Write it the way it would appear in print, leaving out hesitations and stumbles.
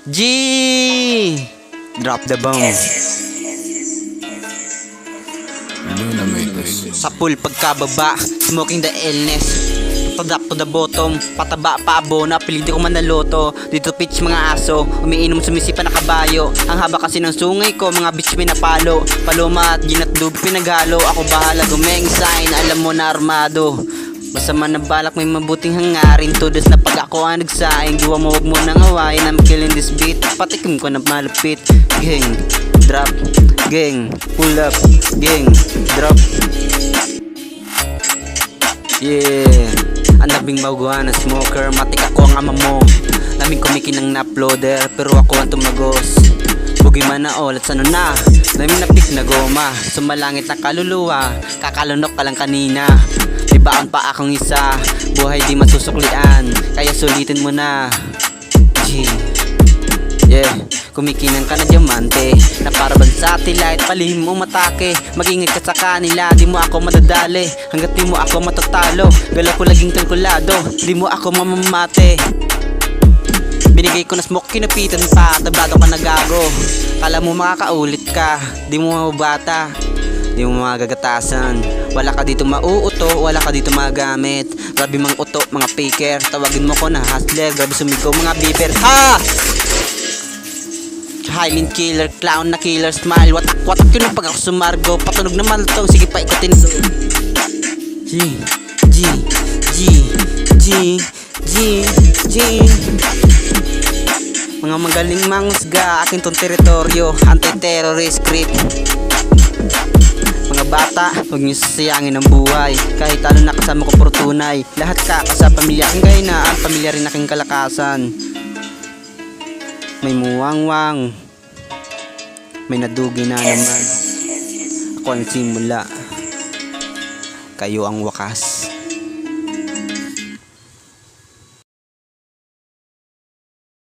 G! Drop the bomb. Sa pool pagkababa, smoking the illness. Top to the bottom, pataba pa abona, pilidi ko manaloto. Dito pitch mga aso, umiinom sumisipa na kabayo. Ang haba kasi ng sungay ko, mga bitch may napalo. Paloma at ginatdug pinaghalo, ako bahala gumeng sign, alam mo na armado. Basta man nabalak may mabuting hangarin. Tudas na pag ako ang nagsaing, gawa mo wag mo nang awayin. I'm killing this beat, patikim ko na malupit. Gang, drop, gang, pull up, gang, drop. Yeah, ang labing mauguan na smoker, matik ako ang ama mo. Laming kumikinang na-uploader, pero ako ang tumagos. Bugi man na all at sano na, laming napik na goma. Sumalangit na kaluluwa, kakalunok ka lang kanina. May baon pa akong isa, buhay di masusuklian, kaya sulitin mo na. G, yeah, kumikinang ka na diamante, na parabang satellite, palihim mo matake. Mag-ingay ka sa kanila, di mo ako madadali. Hanggat di mo ako matatalo, galaw ko laging kalkulado, di mo ako mamamate. Binigay ko na smoke, kinapitan pa, tabado ka na gago. Kala mo makakaulit ka, di mo mababata, di mo magagatasan. Wala ka dito mauuto, wala ka dito magamit. Grabe mang uto, mga faker, tawagin mo ko na hustler. Grabe sumigaw mga beeper, ha! Highland killer, clown na killer smile. Watak-watak yun pag ako sumargo. Patunog naman ito, sige pa ikutin. G, G, G, G, G, G. Mga magaling mangusga, akin tong teritoryo. Anti-terrorist creep. Mga bata, huwag niyo sasayangin ang buhay. Kahit talo na kasama ko portunay. Lahat ka sa pamilya aking kahinaan, pamilya rin aking kalakasan. May muwang-wang, may nadugi na naman. Ako ang simula, kayo ang wakas.